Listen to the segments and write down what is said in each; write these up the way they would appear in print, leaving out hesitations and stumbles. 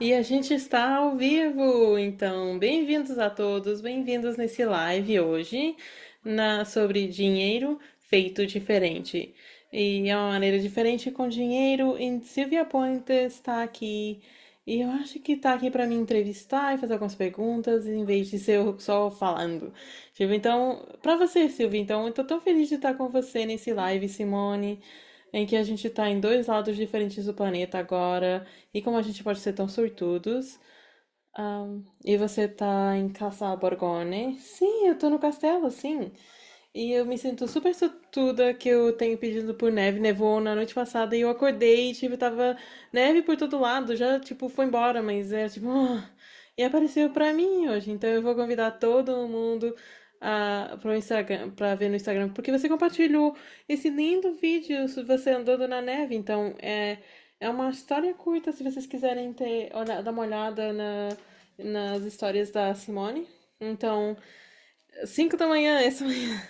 E a gente está ao vivo, então bem-vindos a todos, bem-vindos nesse live hoje sobre dinheiro feito diferente. E é uma maneira diferente com dinheiro. E Silvia Ponte está aqui e eu acho que está aqui para me entrevistar e fazer algumas perguntas em vez de ser eu só falando. Tipo, então, para você, Silvia, então eu tô tão feliz de estar com você nesse live, Simone, em que a gente tá em dois lados diferentes do planeta agora, e como a gente pode ser tão sortudos. E você tá em Casa Borgone? Sim, eu tô no castelo, sim. E eu me sinto super sortuda que eu tenho pedido por neve. Nevou na noite passada e eu acordei e, tipo, tava neve por todo lado. Já, tipo, foi embora, mas é, tipo... E apareceu pra mim hoje. Então eu vou convidar todo mundo pro Instagram, pra ver no Instagram. Porque você compartilhou esse lindo vídeo de você andando na neve. Então, é uma história curta, se vocês quiserem dar uma olhada nas histórias da Simone. Então, 5 da manhã, essa manhã.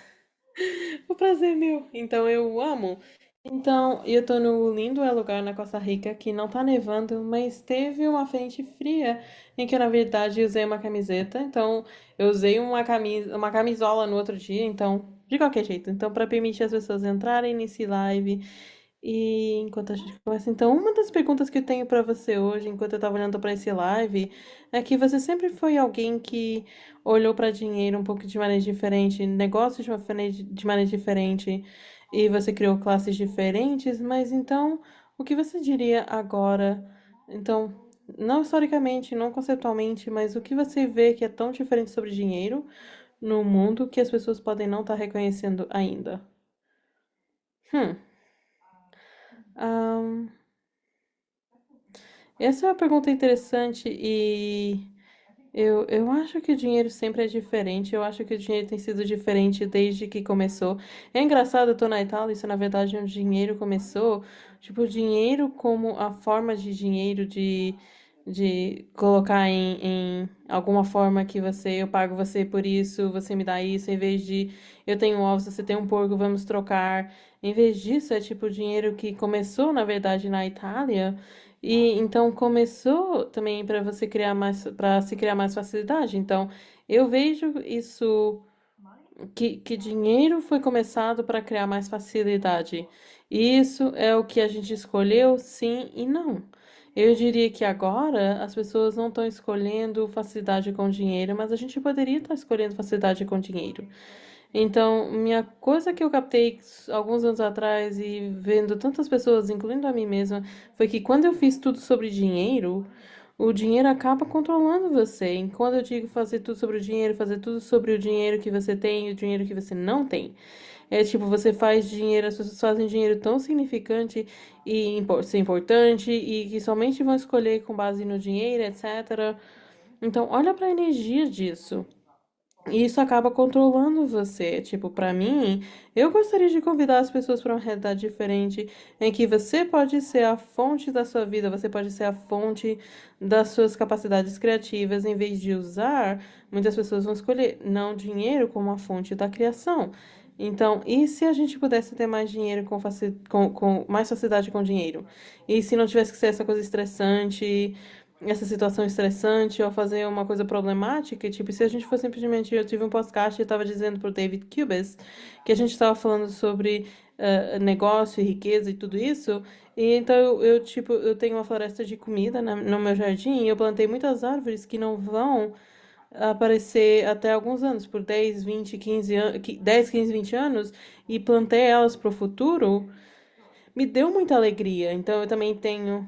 O prazer é meu. Então eu amo. Então, eu tô no lindo lugar na Costa Rica que não tá nevando, mas teve uma frente fria em que eu, na verdade, usei uma camiseta. Então, eu usei uma camisola no outro dia, então, de qualquer jeito. Então, para permitir as pessoas entrarem nesse live e enquanto a gente conversa, então, uma das perguntas que eu tenho pra você hoje, enquanto eu tava olhando pra esse live, é que você sempre foi alguém que olhou pra dinheiro um pouco de maneira diferente, negócios de maneira diferente, e você criou classes diferentes, mas então, o que você diria agora? Então, não historicamente, não conceitualmente, mas o que você vê que é tão diferente sobre dinheiro no mundo que as pessoas podem não estar reconhecendo ainda? Hum. Ahn, Essa é uma pergunta interessante e eu acho que o dinheiro sempre é diferente. Eu acho que o dinheiro tem sido diferente desde que começou. É engraçado, eu tô na Itália, isso na verdade é onde o dinheiro começou. Tipo, o dinheiro como a forma de dinheiro de colocar em alguma forma que eu pago você por isso, você me dá isso, em vez de eu tenho ovos, você tem um porco, vamos trocar. Em vez disso, é tipo o dinheiro que começou, na verdade, na Itália. E então começou também para você criar mais, para se criar mais facilidade. Então, eu vejo isso que dinheiro foi começado para criar mais facilidade. E isso é o que a gente escolheu, sim e não. Eu diria que agora as pessoas não estão escolhendo facilidade com dinheiro, mas a gente poderia estar escolhendo facilidade com dinheiro. Então, minha coisa que eu captei alguns anos atrás e vendo tantas pessoas, incluindo a mim mesma, foi que quando eu fiz tudo sobre dinheiro, o dinheiro acaba controlando você. E quando eu digo fazer tudo sobre o dinheiro, fazer tudo sobre o dinheiro que você tem e o dinheiro que você não tem. É tipo, você faz dinheiro, as pessoas fazem dinheiro tão significante e ser importante e que somente vão escolher com base no dinheiro, etc. Então, olha para a energia disso. E isso acaba controlando você. Tipo, pra mim, eu gostaria de convidar as pessoas para uma realidade diferente, em que você pode ser a fonte da sua vida, você pode ser a fonte das suas capacidades criativas, em vez de usar, muitas pessoas vão escolher não dinheiro como a fonte da criação. Então, e se a gente pudesse ter mais dinheiro com mais facilidade com dinheiro? E se não tivesse que ser essa coisa estressante, essa situação estressante ou fazer uma coisa problemática, tipo, se a gente for simplesmente, eu tive um podcast e estava dizendo pro David Cubis que a gente estava falando sobre negócio e riqueza e tudo isso, e então tipo, eu tenho uma floresta de comida no meu jardim e eu plantei muitas árvores que não vão aparecer até alguns anos, por 10, 20, 15 anos, 10, 15, 20 anos, e plantei elas para o futuro, me deu muita alegria. Então eu também tenho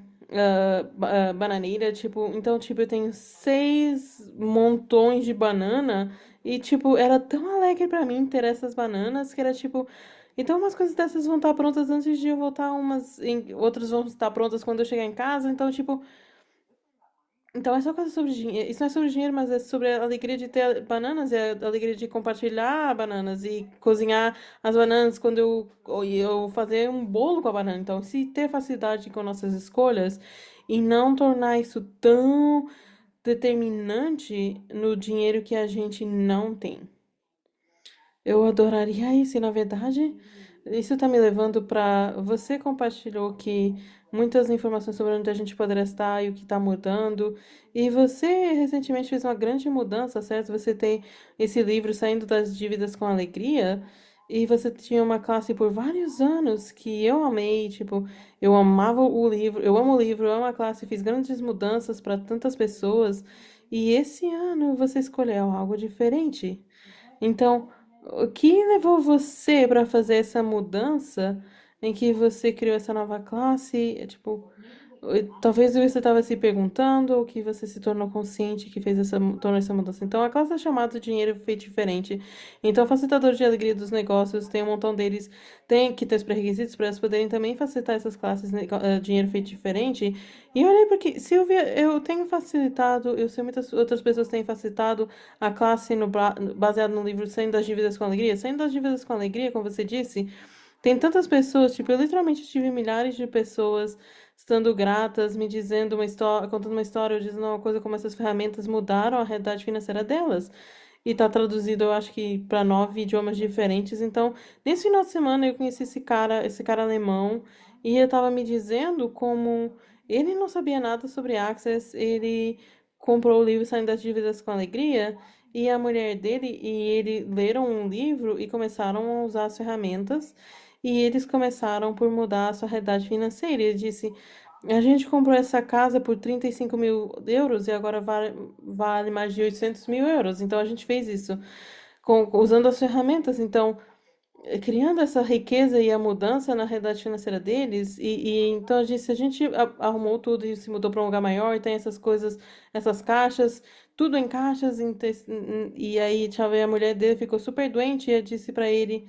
bananeira, tipo, então, tipo, eu tenho 6 montões de banana e, tipo, era tão alegre pra mim ter essas bananas que era tipo. Então, umas coisas dessas vão estar prontas antes de eu voltar, outras vão estar prontas quando eu chegar em casa. Então, tipo, então é só coisa sobre dinheiro. Isso não é sobre dinheiro, mas é sobre a alegria de ter bananas, é a alegria de compartilhar bananas e cozinhar as bananas quando eu fazer um bolo com a banana. Então, se ter facilidade com nossas escolhas e não tornar isso tão determinante no dinheiro que a gente não tem. Eu adoraria isso, e na verdade. isso tá me levando para você compartilhou que muitas informações sobre onde a gente poderia estar e o que está mudando. E você recentemente fez uma grande mudança, certo? Você tem esse livro Saindo das Dívidas com Alegria. E você tinha uma classe por vários anos que eu amei, tipo, eu amava o livro, eu amo o livro, eu amo a classe, fiz grandes mudanças para tantas pessoas. E esse ano você escolheu algo diferente. Então, o que levou você para fazer essa mudança em que você criou essa nova classe? É, tipo, talvez você estava se perguntando ou que você se tornou consciente que fez tornou essa mudança. Então, a classe é chamada Dinheiro Feito Diferente. Então, facilitador de alegria dos negócios, tem um montão deles, tem que ter os pré-requisitos para eles poderem também facilitar essas classes, Dinheiro Feito Diferente. E eu olhei porque, Silvia, eu tenho facilitado, eu sei muitas outras pessoas têm facilitado a classe baseado no livro Saindo das Dívidas com Alegria. Saindo das Dívidas com Alegria, como você disse, tem tantas pessoas, tipo, eu literalmente tive milhares de pessoas estando gratas, me dizendo uma história, contando uma história, ou dizendo uma coisa como essas ferramentas mudaram a realidade financeira delas. E tá traduzido, eu acho que para 9 idiomas diferentes. Então, nesse final de semana eu conheci esse cara alemão, e ele tava me dizendo como ele não sabia nada sobre Access, ele comprou o livro Saindo das Dívidas com Alegria, e a mulher dele e ele leram um livro e começaram a usar as ferramentas, e eles começaram por mudar a sua realidade financeira. Ele disse: a gente comprou essa casa por 35 mil euros e agora vale mais de 800 mil euros. Então a gente fez isso usando as ferramentas. Então, criando essa riqueza e a mudança na realidade financeira deles. Então a gente arrumou tudo e se mudou para um lugar maior. E tem essas coisas, essas caixas, tudo em caixas. E aí, Tchau, a mulher dele ficou super doente e eu disse para ele.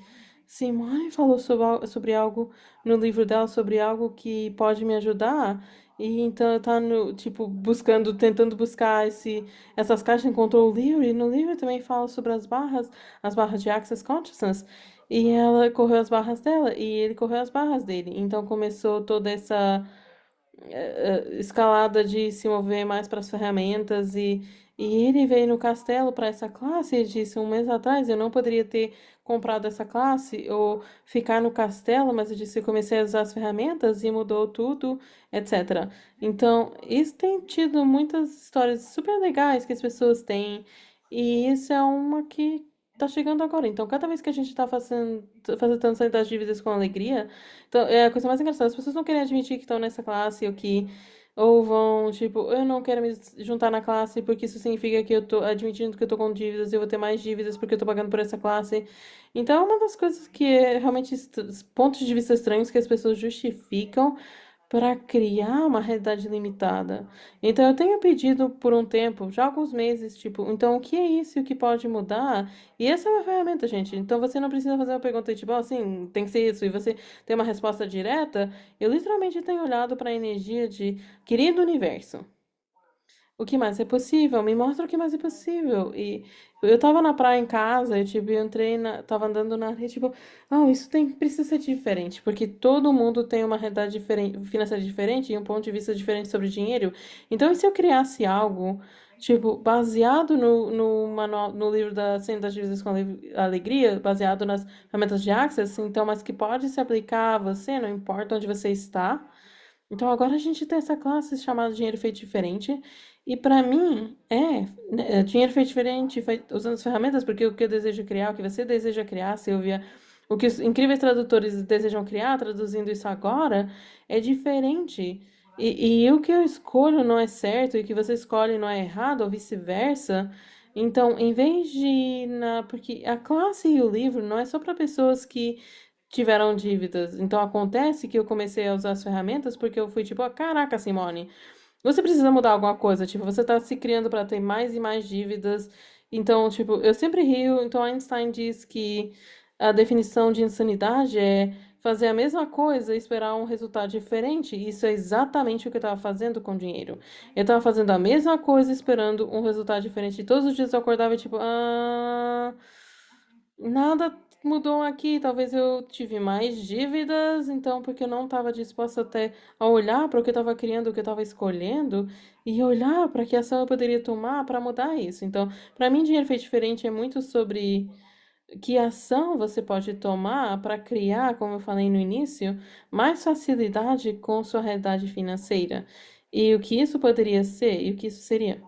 Simone falou sobre algo no livro dela, sobre algo que pode me ajudar. E então tá no, tipo, buscando, tentando buscar essas caixas, encontrou o livro, e no livro também fala sobre as barras de Access Consciousness. E ela correu as barras dela, e ele correu as barras dele. Então começou toda essa escalada de se mover mais para as ferramentas e ele veio no castelo para essa classe e disse 1 mês atrás eu não poderia ter comprado essa classe ou ficar no castelo, mas eu disse eu comecei a usar as ferramentas e mudou tudo, etc. Então, isso tem tido muitas histórias super legais que as pessoas têm e isso é uma que tá chegando agora. Então, cada vez que a gente tá fazendo sair das dívidas com alegria, então, é a coisa mais engraçada. As pessoas não querem admitir que estão nessa classe ou vão, tipo, eu não quero me juntar na classe porque isso significa que eu tô admitindo que eu tô com dívidas e eu vou ter mais dívidas porque eu tô pagando por essa classe. Então, é uma das coisas que é realmente pontos de vista estranhos que as pessoas justificam para criar uma realidade limitada. Então, eu tenho pedido por um tempo, já há alguns meses, tipo, então o que é isso e o que pode mudar? E essa é uma ferramenta, gente. Então, você não precisa fazer uma pergunta tipo, assim, tem que ser isso, e você tem uma resposta direta. Eu literalmente tenho olhado para a energia de, querido universo, o que mais é possível? Me mostra o que mais é possível. E eu tava na praia em casa, eu tipo, eu entrei tava andando na rede, tipo, isso precisa ser diferente, porque todo mundo tem uma realidade diferente, financeira diferente e um ponto de vista diferente sobre dinheiro. Então, e se eu criasse algo, tipo, baseado no manual, no livro da Cena das Dívidas com Alegria, baseado nas ferramentas de Access, então, mas que pode se aplicar a você, não importa onde você está. Então agora a gente tem essa classe chamada dinheiro feito diferente. E para mim né, dinheiro feito diferente, usando as ferramentas, porque o que eu desejo criar, o que você deseja criar, Silvia, o que os incríveis tradutores desejam criar, traduzindo isso agora, é diferente. E o que eu escolho não é certo, e o que você escolhe não é errado, ou vice-versa. Então, em vez de porque a classe e o livro não é só para pessoas que tiveram dívidas. Então acontece que eu comecei a usar as ferramentas porque eu fui tipo, caraca, Simone, você precisa mudar alguma coisa, tipo, você tá se criando para ter mais e mais dívidas. Então, tipo, eu sempre rio, então Einstein diz que a definição de insanidade é fazer a mesma coisa e esperar um resultado diferente. Isso é exatamente o que eu estava fazendo com dinheiro. Eu estava fazendo a mesma coisa esperando um resultado diferente. E todos os dias eu acordava e tipo, nada mudou aqui. Talvez eu tive mais dívidas, então, porque eu não estava disposta até a olhar para o que eu estava criando, o que eu estava escolhendo, e olhar para que ação eu poderia tomar para mudar isso. Então, para mim, dinheiro feito diferente é muito sobre. que ação você pode tomar para criar, como eu falei no início, mais facilidade com sua realidade financeira. E o que isso poderia ser e o que isso seria.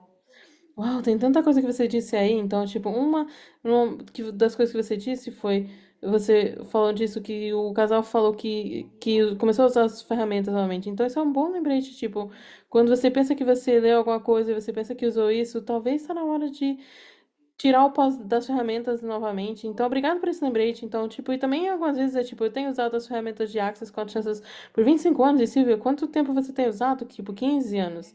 Uau, tem tanta coisa que você disse aí. Então, tipo, das coisas que você disse foi. Você falou disso que o casal falou que começou a usar as ferramentas novamente. Então, isso é um bom lembrete. Tipo, quando você pensa que você leu alguma coisa e você pensa que usou isso, talvez está na hora de tirar o pós das ferramentas novamente. Então, obrigado por esse lembrete. Então, tipo, e também algumas vezes é tipo, eu tenho usado as ferramentas de Access Consciousness por 25 anos. E Silvia, quanto tempo você tem usado? Tipo, 15 anos.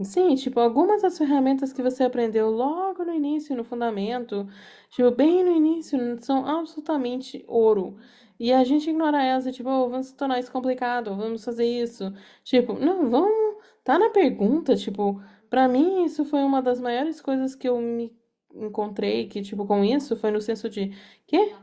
Sim, tipo, algumas das ferramentas que você aprendeu logo no início, no fundamento, tipo, bem no início, são absolutamente ouro. E a gente ignora elas e, tipo, "Oh, vamos tornar isso complicado, vamos fazer isso." Tipo, não, vamos. Tá na pergunta, tipo, pra mim isso foi uma das maiores coisas que eu me encontrei, que, tipo, com isso, foi no senso de, quê?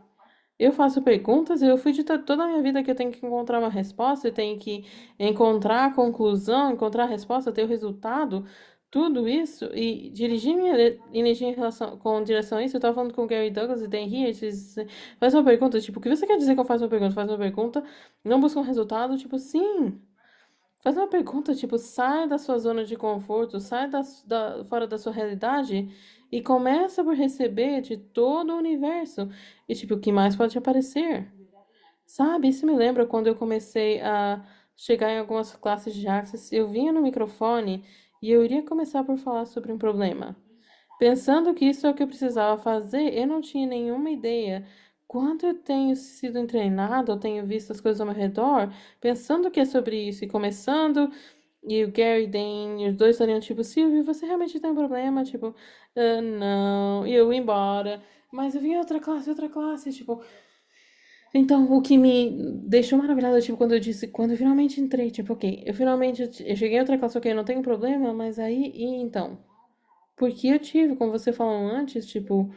Eu faço perguntas e eu fui de toda a minha vida que eu tenho que encontrar uma resposta, eu tenho que encontrar a conclusão, encontrar a resposta, ter o resultado, tudo isso, e dirigir minha energia em relação, com direção a isso. Eu tava falando com o Gary Douglas e Dan Heer, eles faz uma pergunta, tipo, o que você quer dizer que eu faço uma pergunta? Faz uma pergunta, não busca um resultado, tipo, sim. Faz uma pergunta, tipo, sai da sua zona de conforto, sai fora da sua realidade e começa por receber de todo o universo. E, tipo, o que mais pode aparecer? Sabe? Isso me lembra quando eu comecei a chegar em algumas classes de Access, eu vinha no microfone e eu iria começar por falar sobre um problema. Pensando que isso é o que eu precisava fazer, eu não tinha nenhuma ideia. Quando eu tenho sido treinado, eu tenho visto as coisas ao meu redor, pensando que é sobre isso e começando, e o Gary Dan, e os dois estariam tipo, Silvio, você realmente tem um problema? Tipo, "Ah, não, e eu ia embora. Mas eu vim em outra classe, tipo. Então, o que me deixou maravilhada, tipo, quando eu disse, quando eu finalmente entrei, tipo, ok, eu cheguei em outra classe, ok, não tenho problema, mas aí, e então? Porque eu tive, como você falou antes, tipo,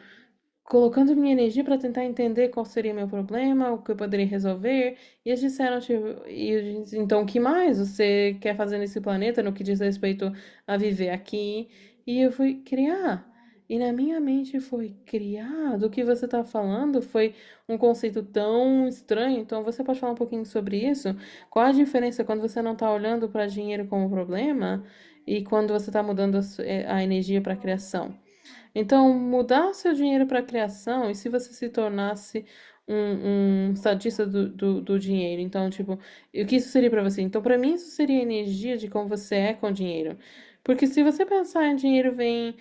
colocando minha energia para tentar entender qual seria meu problema, o que eu poderia resolver. E eles disseram, tipo, e eu disse, então o que mais você quer fazer nesse planeta no que diz respeito a viver aqui? E eu fui criar. E na minha mente foi criar. Do que você está falando foi um conceito tão estranho. Então você pode falar um pouquinho sobre isso? Qual a diferença quando você não está olhando para dinheiro como problema e quando você está mudando a energia para a criação? Então, mudar o seu dinheiro para criação, e se você se tornasse um statista do dinheiro? Então, tipo, e o que isso seria para você? Então, para mim, isso seria a energia de como você é com o dinheiro. Porque se você pensar em dinheiro vem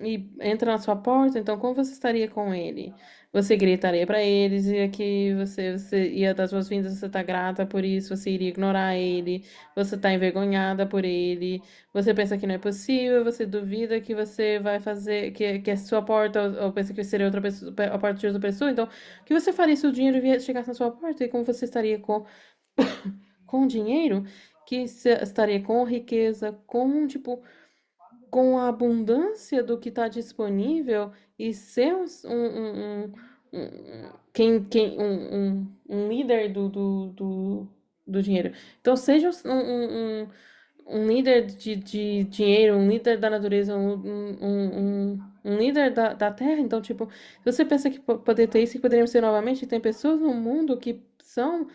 e entra na sua porta, então como você estaria com ele? Você gritaria para eles, e que você ia dar suas-vindas, você tá grata por isso, você iria ignorar ele, você tá envergonhada por ele, você pensa que não é possível, você duvida que você vai fazer, que é sua porta, ou pensa que seria outra pessoa, a porta de outra pessoa. Então, o que você faria se o dinheiro chegasse na sua porta? E como você estaria com o dinheiro? Que estaria com riqueza, com, tipo, com a abundância do que está disponível e ser um líder do dinheiro. Então, seja um líder de dinheiro, um líder da natureza, um líder da terra. Então, tipo, se você pensa que poder ter isso, que poderíamos ser novamente, tem pessoas no mundo que são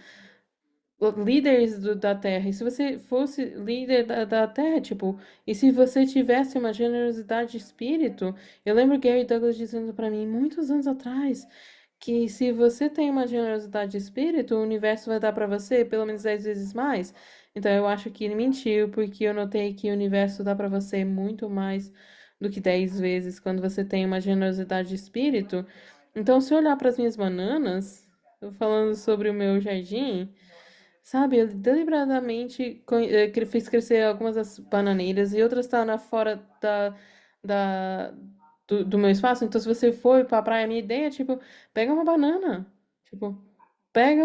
líderes da Terra. E se você fosse líder da Terra, tipo, e se você tivesse uma generosidade de espírito, eu lembro Gary Douglas dizendo para mim muitos anos atrás que se você tem uma generosidade de espírito, o universo vai dar para você pelo menos 10 vezes mais. Então eu acho que ele mentiu, porque eu notei que o universo dá para você muito mais do que 10 vezes quando você tem uma generosidade de espírito. Então, se eu olhar para as minhas bananas, falando sobre o meu jardim, sabe, eu deliberadamente fiz crescer algumas das bananeiras e outras tá na fora da, do meu espaço. Então, se você for pra praia, a minha ideia é, tipo, pega uma banana. Tipo, pega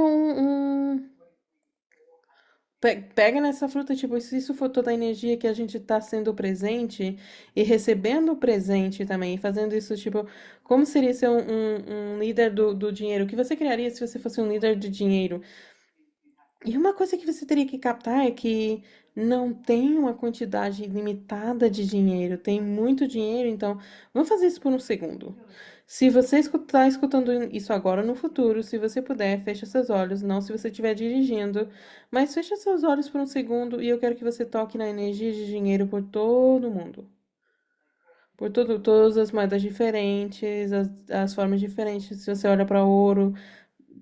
pega nessa fruta, tipo, se isso for toda a energia que a gente tá sendo presente e recebendo o presente também, fazendo isso, tipo, como seria ser um líder do dinheiro? O que você criaria se você fosse um líder de dinheiro? E uma coisa que você teria que captar é que não tem uma quantidade limitada de dinheiro, tem muito dinheiro, então vamos fazer isso por um segundo. Se você está escutando isso agora no futuro, se você puder, feche seus olhos, não se você estiver dirigindo, mas feche seus olhos por um segundo e eu quero que você toque na energia de dinheiro por todo mundo. Por todas as moedas diferentes, as formas diferentes. Se você olha para ouro,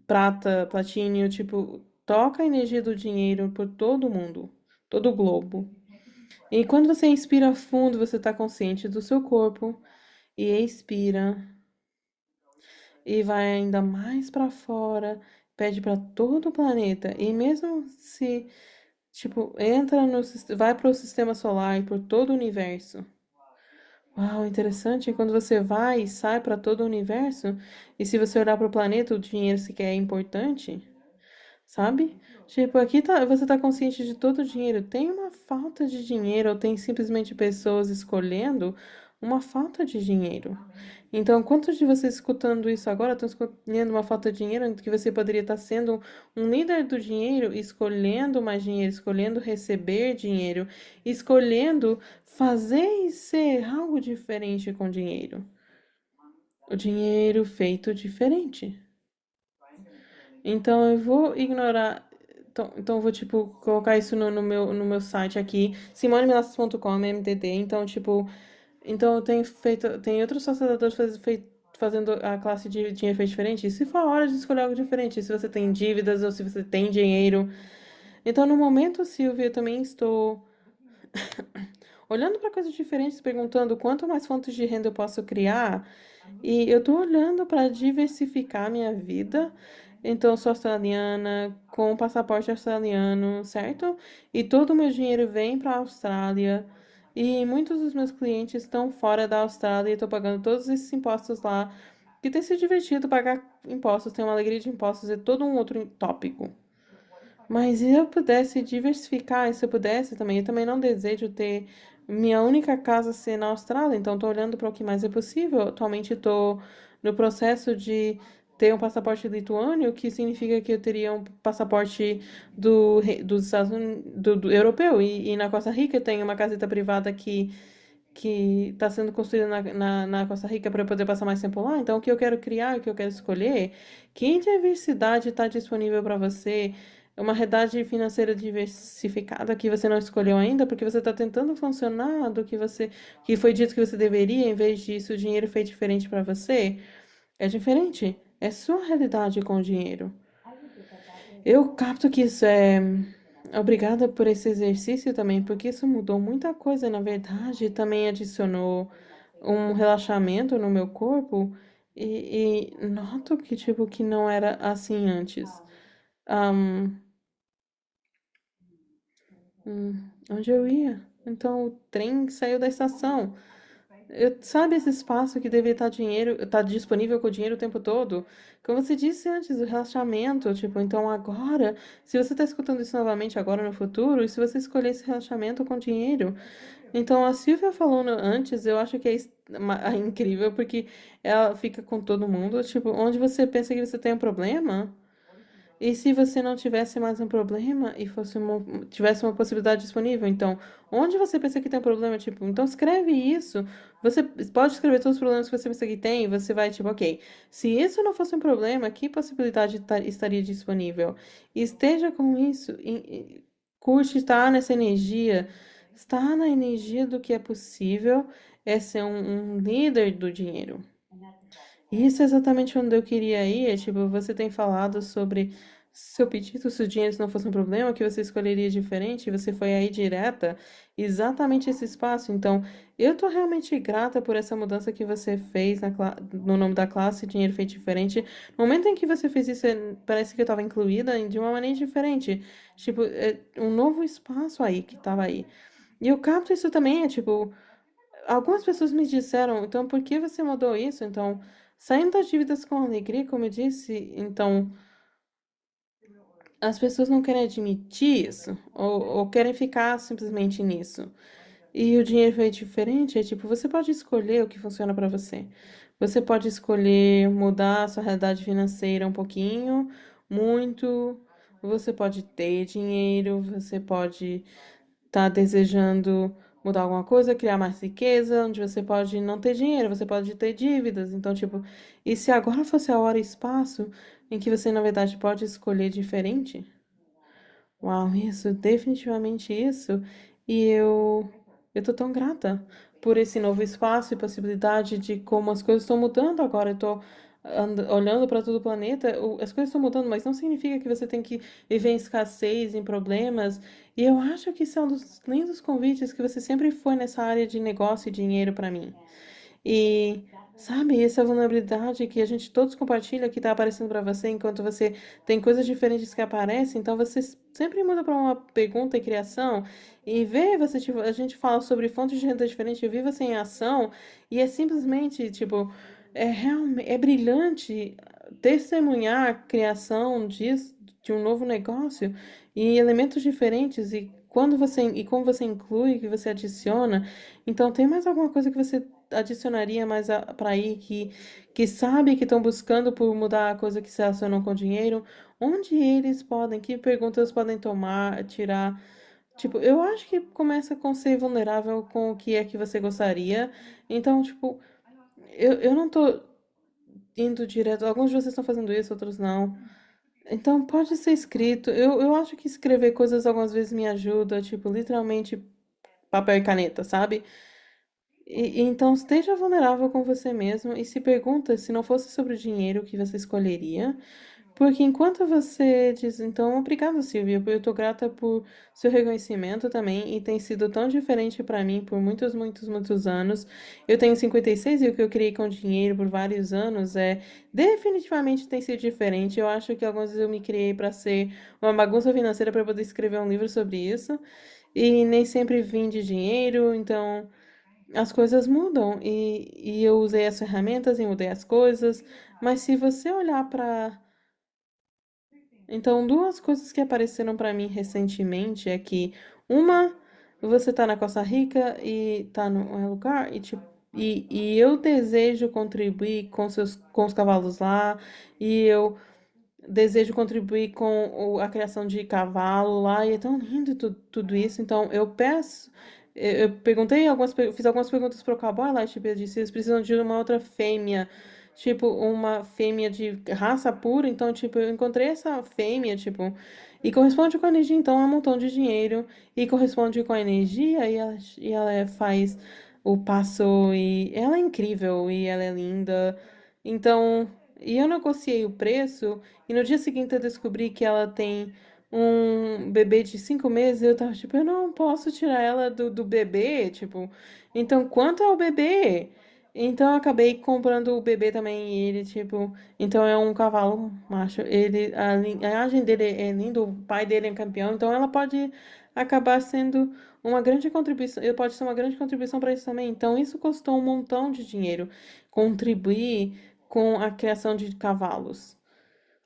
prata, platínio, tipo, toca a energia do dinheiro por todo mundo, todo o globo. E quando você inspira fundo, você está consciente do seu corpo e expira e vai ainda mais para fora, pede para todo o planeta. E mesmo se, tipo, entra no, vai para o sistema solar e por todo o universo. Uau, interessante. Quando você vai e sai para todo o universo, e se você olhar para o planeta, o dinheiro sequer é importante. Sabe? Tipo, aqui tá, você tá consciente de todo o dinheiro. Tem uma falta de dinheiro, ou tem simplesmente pessoas escolhendo uma falta de dinheiro. Então, quantos de vocês escutando isso agora estão escolhendo uma falta de dinheiro, que você poderia estar sendo um líder do dinheiro, escolhendo mais dinheiro, escolhendo receber dinheiro, escolhendo fazer e ser algo diferente com dinheiro. O dinheiro feito diferente. Então eu vou ignorar. Então eu vou, tipo, colocar isso no meu site aqui, simonemelassos.com, MDD. Então, tipo, então eu tenho feito. Tem outros facilitadores fazendo a classe de dinheiro feito diferente. E se for a hora de escolher algo diferente, se você tem dívidas ou se você tem dinheiro. Então, no momento, Silvia, eu também estou olhando para coisas diferentes, perguntando quanto mais fontes de renda eu posso criar. E eu tô olhando para diversificar minha vida. Então, eu sou australiana, com passaporte australiano, certo? E todo o meu dinheiro vem para a Austrália. E muitos dos meus clientes estão fora da Austrália e estou pagando todos esses impostos lá. Que tem sido divertido pagar impostos, tem uma alegria de impostos, é todo um outro tópico. Mas se eu pudesse diversificar, e se eu pudesse também, eu também não desejo ter minha única casa ser na Austrália, então estou olhando para o que mais é possível. Atualmente estou no processo de ter um passaporte lituânico, o que significa que eu teria um passaporte dos Estados Unidos, do europeu. E na Costa Rica tem uma caseta privada que está sendo construída na Costa Rica para eu poder passar mais tempo lá. Então, o que eu quero criar, o que eu quero escolher, que diversidade está disponível para você, uma realidade financeira diversificada que você não escolheu ainda, porque você está tentando funcionar do que foi dito que você deveria, em vez disso, o dinheiro fez diferente para você. É diferente. É sua realidade com o dinheiro. Eu capto que isso é. Obrigada por esse exercício também, porque isso mudou muita coisa, na verdade, também adicionou um relaxamento no meu corpo e noto que, tipo, que não era assim antes. Ahn, onde eu ia? Então, o trem saiu da estação. Sabe esse espaço que deveria estar dinheiro, estar disponível com o dinheiro o tempo todo? Como você disse antes, o relaxamento, tipo, então agora, se você está escutando isso novamente agora no futuro, e se você escolher esse relaxamento com dinheiro, então a Silvia falou antes, eu acho que é incrível, porque ela fica com todo mundo, tipo, onde você pensa que você tem um problema, e se você não tivesse mais um problema e tivesse uma possibilidade disponível, então, onde você pensa que tem um problema, tipo, então escreve isso. Você pode escrever todos os problemas que você pensa que tem, e você vai, tipo, ok, se isso não fosse um problema, que possibilidade estaria disponível? E esteja com isso, curte estar nessa energia, estar na energia do que é possível, é ser um líder do dinheiro. Isso é exatamente onde eu queria ir. É, tipo, você tem falado sobre seu pedido, se o dinheiro não fosse um problema, que você escolheria diferente, e você foi aí direta, exatamente esse espaço. Então, eu tô realmente grata por essa mudança que você fez no nome da classe, Dinheiro Feito Diferente. No momento em que você fez isso, parece que eu estava incluída de uma maneira diferente. Tipo, é um novo espaço aí que estava aí. E eu capto isso também, é tipo. Algumas pessoas me disseram, então, por que você mudou isso? Então, saindo das dívidas com alegria, como eu disse, então, as pessoas não querem admitir isso, ou querem ficar simplesmente nisso. E o dinheiro foi diferente, é tipo, você pode escolher o que funciona para você. Você pode escolher mudar a sua realidade financeira um pouquinho, muito. você pode ter dinheiro, você pode estar desejando mudar alguma coisa, criar mais riqueza, onde você pode não ter dinheiro, você pode ter dívidas. Então, tipo, e se agora fosse a hora e espaço em que você, na verdade, pode escolher diferente? Uau, isso, definitivamente isso. E eu tô tão grata por esse novo espaço e possibilidade de como as coisas estão mudando agora. Eu tô olhando para todo o planeta, as coisas estão mudando, mas não significa que você tem que viver em escassez, em problemas. E eu acho que isso é um dos lindos convites que você sempre foi nessa área de negócio e dinheiro para mim. E, sabe, essa vulnerabilidade que a gente todos compartilha que tá aparecendo para você enquanto você tem coisas diferentes que aparecem, então você sempre muda para uma pergunta e criação e vê você, tipo, a gente fala sobre fontes de renda diferentes, eu vi você em ação e é simplesmente, tipo, é realmente, é brilhante testemunhar a criação disso, de um novo negócio e elementos diferentes e como você inclui, que você adiciona. Então, tem mais alguma coisa que você adicionaria mais para aí que sabe que estão buscando por mudar a coisa que se relacionam com dinheiro? Onde eles podem, que perguntas podem tomar, tirar? Tipo, eu acho que começa com ser vulnerável com o que é que você gostaria. Então, tipo, eu não tô indo direto. Alguns de vocês estão fazendo isso, outros não. Então, pode ser escrito. Eu acho que escrever coisas algumas vezes me ajuda, tipo, literalmente papel e caneta, sabe? Então, esteja vulnerável com você mesmo e se pergunta se não fosse sobre o dinheiro o que você escolheria. Porque enquanto você diz, então, obrigada, Silvia, eu tô grata por seu reconhecimento também e tem sido tão diferente para mim por muitos, muitos, muitos anos. Eu tenho 56 e o que eu criei com dinheiro por vários anos definitivamente tem sido diferente. Eu acho que algumas vezes eu me criei para ser uma bagunça financeira para poder escrever um livro sobre isso e nem sempre vim de dinheiro, então as coisas mudam e eu usei as ferramentas e mudei as coisas, mas se você olhar para. Então, duas coisas que apareceram para mim recentemente é que uma, você tá na Costa Rica e tá num lugar e tipo. E eu desejo contribuir com os cavalos lá, e eu desejo contribuir com a criação de cavalo lá, e é tão lindo tudo isso. Então, eu peço. Eu perguntei fiz algumas perguntas pro cowboy lá, tipo, eu disse, eles precisam de uma outra fêmea, tipo, uma fêmea de raça pura. Então, tipo, eu encontrei essa fêmea, tipo, e corresponde com a energia, então é um montão de dinheiro, e corresponde com a energia, e ela faz o passo, e ela é incrível, e ela é linda. Então, e eu negociei o preço. E no dia seguinte eu descobri que ela tem um bebê de 5 meses. Eu tava tipo, eu não posso tirar ela do bebê, tipo, então quanto é o bebê? Então eu acabei comprando o bebê também e ele, tipo, então é um cavalo macho. A linhagem dele é linda, o pai dele é campeão, então ela pode acabar sendo uma grande contribuição, ele pode ser uma grande contribuição para isso também. Então isso custou um montão de dinheiro, contribuir com a criação de cavalos.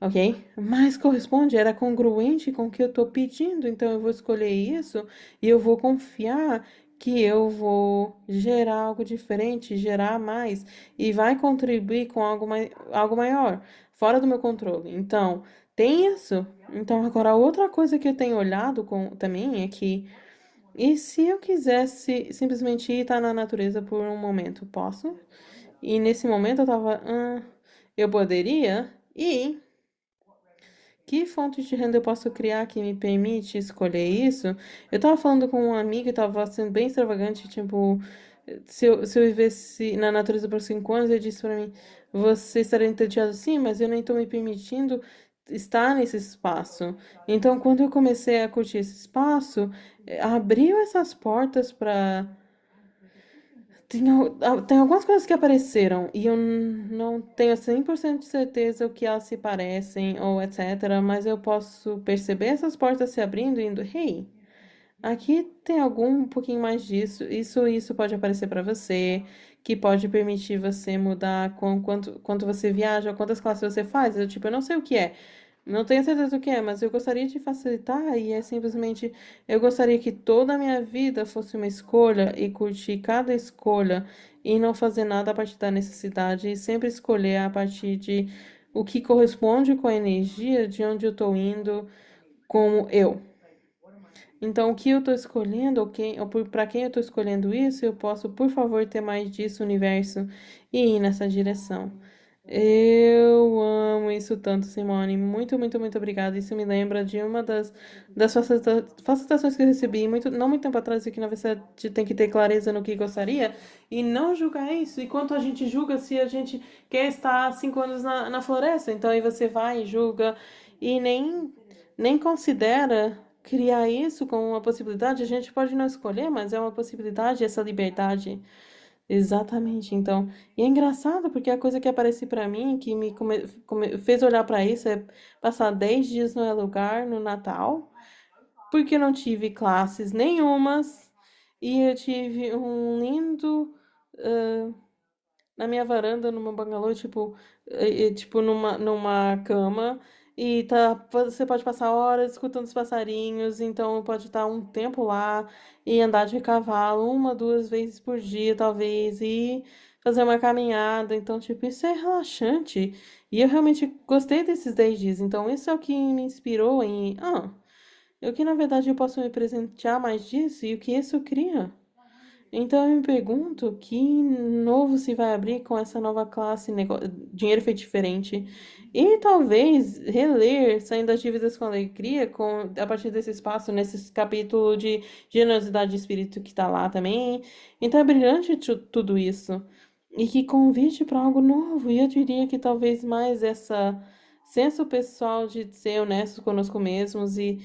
Ok? Mas corresponde, era congruente com o que eu estou pedindo, então eu vou escolher isso e eu vou confiar que eu vou gerar algo diferente, gerar mais e vai contribuir com algo maior, fora do meu controle. Então, tem isso. Então, agora, outra coisa que eu tenho olhado também é que, e se eu quisesse simplesmente estar na natureza por um momento, posso? E nesse momento eu tava, eu poderia? E que fonte de renda eu posso criar que me permite escolher isso? Eu tava falando com um amigo e tava sendo bem extravagante, tipo, se eu vivesse na natureza por 5 anos, ele disse pra mim, você estaria entediado? Sim, mas eu nem tô me permitindo estar nesse espaço. Então, quando eu comecei a curtir esse espaço, abriu essas portas para tem algumas coisas que apareceram e eu não tenho 100% de certeza o que elas se parecem ou etc. Mas eu posso perceber essas portas se abrindo e indo, hey, aqui tem algum um pouquinho mais disso. Isso pode aparecer para você, que pode permitir você mudar com quanto você viaja, quantas classes você faz. Eu não sei o que é. Não tenho certeza do que é, mas eu gostaria de facilitar e é simplesmente eu gostaria que toda a minha vida fosse uma escolha e curtir cada escolha e não fazer nada a partir da necessidade e sempre escolher a partir de o que corresponde com a energia de onde eu estou indo, como eu. Então, o que eu estou escolhendo, ou para quem eu estou escolhendo isso, eu posso, por favor, ter mais disso, universo, e ir nessa direção. Eu amo isso tanto, Simone. Muito, muito, muito obrigada. Isso me lembra de uma das facilitações que eu recebi não muito tempo atrás, e que na verdade tem que ter clareza no que gostaria e não julgar isso. E quanto a gente julga se a gente quer estar 5 anos na floresta, então aí você vai e julga e nem considera criar isso como uma possibilidade. A gente pode não escolher, mas é uma possibilidade, essa liberdade. Exatamente, então. E é engraçado porque a coisa que aparece pra mim, que fez olhar pra isso, é passar 10 dias no lugar no Natal, porque eu não tive classes nenhumas e eu tive um lindo na minha varanda, numa bangalô, tipo numa cama, e você pode passar horas escutando os passarinhos, então pode estar um tempo lá e andar de cavalo 1, 2 vezes por dia, talvez, e fazer uma caminhada. Então, tipo, isso é relaxante. E eu realmente gostei desses 10 dias. Então, isso é o que me inspirou eu que na verdade eu posso me presentear mais disso e o que isso cria. Então eu me pergunto que novo se vai abrir com essa nova classe, dinheiro feito diferente. E talvez reler Saindo das Dívidas com Alegria, a partir desse espaço, nesse capítulo de generosidade de espírito que está lá também. Então é brilhante tudo isso. E que convite para algo novo. E eu diria que talvez mais essa senso pessoal de ser honesto conosco mesmos e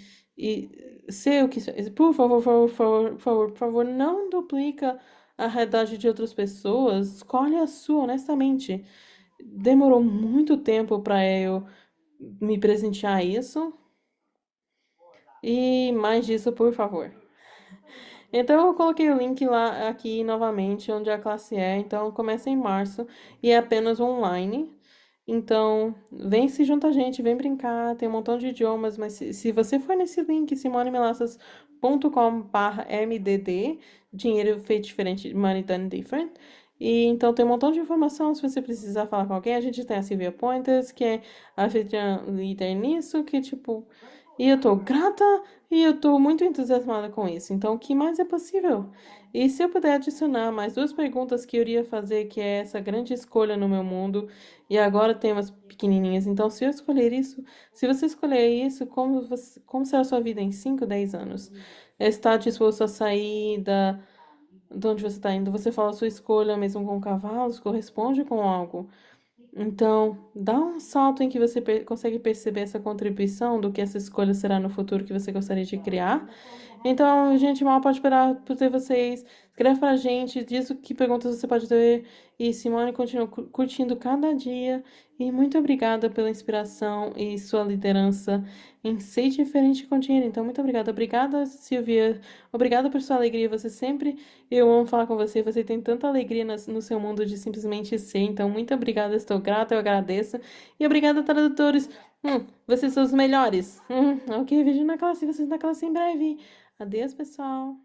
ser o que. Por favor, por favor, por favor, por favor, não duplica a realidade de outras pessoas. Escolhe a sua, honestamente. Demorou muito tempo para eu me presentear isso. E mais disso, por favor. Então eu coloquei o link lá aqui novamente, onde a classe é. Então começa em março e é apenas online. Então, vem se junta a gente, vem brincar, tem um montão de idiomas, mas se você for nesse link, simonemelassas.com/mdd, dinheiro feito diferente, money done different, e então tem um montão de informação, se você precisar falar com alguém, a gente tem a Silvia Pointers, que é a anfitriã líder nisso, que tipo, e eu tô grata e eu tô muito entusiasmada com isso, então o que mais é possível? E se eu puder adicionar mais 2 perguntas que eu iria fazer, que é essa grande escolha no meu mundo, e agora tem umas pequenininhas. Então, se eu escolher isso, se você escolher isso, como será a sua vida em 5, 10 anos? Está disposto a sair de onde você está indo? Você fala a sua escolha mesmo com cavalos, corresponde com algo. Então, dá um salto em que você consegue perceber essa contribuição do que essa escolha será no futuro que você gostaria de criar. Então, gente, mal pode esperar por ter vocês. Escreve pra gente, diz o que perguntas você pode ter. E Simone continua curtindo cada dia. E muito obrigada pela inspiração e sua liderança em ser diferente com dinheiro. Então, muito obrigada. Obrigada, Silvia. Obrigada por sua alegria. Você sempre. Eu amo falar com você. Você tem tanta alegria no seu mundo de simplesmente ser. Então, muito obrigada. Estou grata, eu agradeço. E obrigada, tradutores. Vocês são os melhores. Ok, vejo na classe, vocês na classe em breve. Adeus, pessoal.